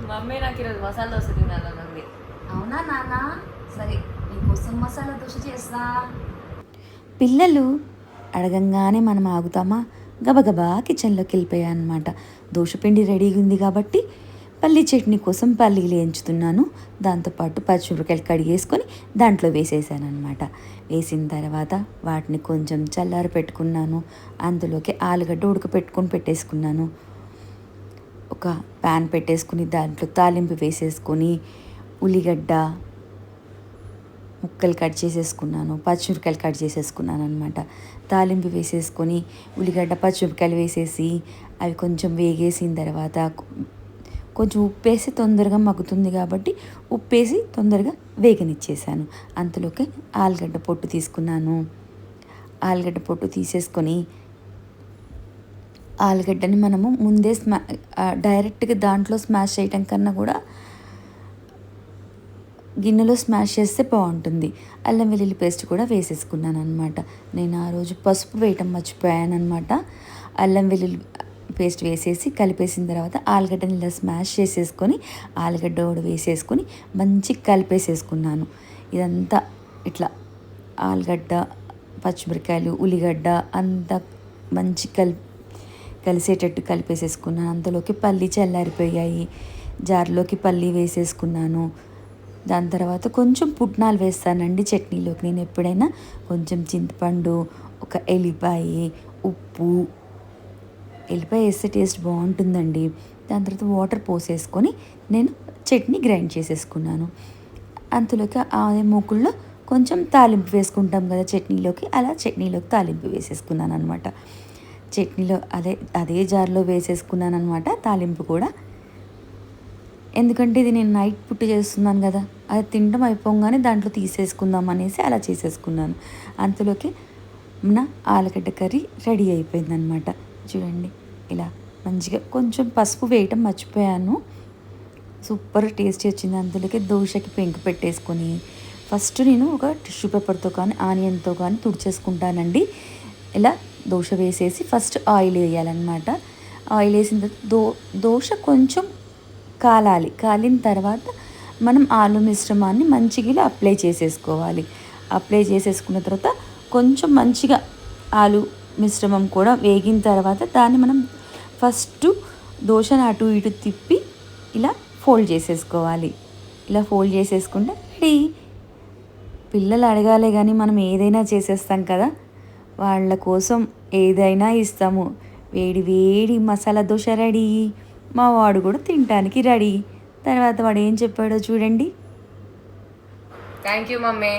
Mummy నాకు ఈరోజు మసాలా దోశ తినాలని ఉంది. అవునా నాన్న? సరే నీకోసం మసాలా దోశ చేస్తా. పిల్లలు అడగంగానే మనం ఆగుతామా? గబగబా కిచెన్లోకి వెళ్ళిపోయా అనమాట. దోశపిండి రెడీగా ఉంది కాబట్టి పల్లీ చట్నీ కోసం పల్లీలు వేయించుతున్నాను. దాంతోపాటు పచ్చిమిరపకాయలు కడిగేసుకొని దాంట్లో వేసేసాను అనమాట. వేసిన తర్వాత వాటిని కొంచెం చల్లారి పెట్టుకున్నాను. అందులోకి ఆలుగడ్డ ఉడకపెట్టుకొని పెట్టేసుకున్నాను. ఒక ప్యాన్ పెట్టేసుకుని దాంట్లో తాలింపు వేసేసుకొని ఉల్లిగడ్డ ముక్కలు కట్ చేసేసుకున్నాను, పచ్చిమిరపకాయలు కట్ చేసేసుకున్నాను అనమాట. తాలింపు వేసేసుకొని ఉల్లిగడ్డ పచ్చిమిరపకాయలు వేసేసి అవి కొంచెం వేగేసిన తర్వాత కొంచెం ఉప్పేసి తొందరగా మగ్గుతుంది కాబట్టి ఉప్పేసి తొందరగా వేగనిచ్చేసాను. అంతలోకి ఆలుగడ్డ పొట్టు తీసుకున్నాను. ఆలుగడ్డ పొట్టు తీసేసుకొని ఆలుగడ్డని మనము ముందే డైరెక్ట్గా దాంట్లో స్మాష్ చేయటం కన్నా కూడా గిన్నెలో స్మాష్ చేస్తే బాగుంటుంది. అల్లం వెల్లుల్లి పేస్ట్ కూడా వేసేసుకున్నాను అనమాట. నేను ఆ రోజు పసుపు వేయటం మర్చిపోయాను అనమాట. అల్లం వెల్లుల్లి పేస్ట్ వేసేసి కలిపేసిన తర్వాత ఆలుగడ్డని ఇలా స్మాష్ చేసేసుకొని ఆలుగడ్డ కూడా వేసేసుకొని మంచిగా కలిపేసేసుకున్నాను. ఇదంతా ఇట్లా ఆలుగడ్డ పచ్చిమిరకాయలు ఉల్లిగడ్డ అంతా మంచి కలిసేటట్టు కలిపేసేసుకున్నాను. అంతలోకి పల్లి చల్లారిపోయాయి. జార్లోకి పల్లి వేసేసుకున్నాను. దాని తర్వాత కొంచెం పుట్నాలు వేస్తానండి చట్నీలోకి. నేను ఎప్పుడైనా కొంచెం చింతపండు, ఒక ఎల్లిపాయ, ఉప్పు, ఎల్లిపాయ వేస్తే టేస్ట్ బాగుంటుందండి. దాని తర్వాత వాటర్ పోసేసుకొని నేను చట్నీ గ్రైండ్ చేసేసుకున్నాను. అంతలోకి అదే మూకుల్లో కొంచెం తాలింపు వేసుకుంటాం కదా చట్నీలోకి, అలా చట్నీలోకి తాలింపు వేసేసుకున్నాను అనమాట. చట్నీలో అదే జార్లో వేసేసుకున్నాను అనమాట తాలింపు కూడా. ఎందుకంటే ఇది నేను నైట్ పుట్టి చేస్తున్నాను కదా, అది తినడం అయిపోగానే దాంట్లో తీసేసుకుందాం అనేసి అలా చేసేసుకున్నాను. అంతలోకి మన ఆలుగడ్డ కర్రీ రెడీ అయిపోయిందనమాట. చూడండి ఇలా మంచిగా కొంచెం పసుపు వేయటం మర్చిపోయాను. సూపర్ టేస్టీ వచ్చింది. అందులోకి దోశకి పెంకు పెట్టేసుకొని ఫస్ట్ నేను ఒక టిష్యూ పేపర్తో కానీ ఆనియన్తో కానీ తుడిచేసుకుంటానండి. ఇలా దోశ వేసేసి ఫస్ట్ ఆయిల్ వేయాలన్నమాట. ఆయిల్ వేసిన తర్వాత దోశ కొంచెం కాలాలి. కాలిన తర్వాత మనం ఆలు మిశ్రమాన్ని మంచిగా ఇలా అప్లై చేసేసుకోవాలి. అప్లై చేసేసుకున్న తర్వాత కొంచెం మంచిగా ఆలు మిశ్రమం కూడా వేగిన తర్వాత దాన్ని మనం ఫస్ట్ దోశను అటు ఇటు తిప్పి ఇలా ఫోల్డ్ చేసేసుకోవాలి. ఇలా ఫోల్డ్ చేసేసుకుంటే రెడీ. పిల్లలు అడగాలే కానీ మనం ఏదైనా చేసేస్తాం కదా, వాళ్ళ కోసం ఏదైనా ఇస్తాము. వేడి వేడి మసాలా దోశ రెడీ. మా వాడు కూడా తినడానికి రెడీ. తర్వాత వాడు ఏం చెప్పాడో చూడండి. Thank you mummy.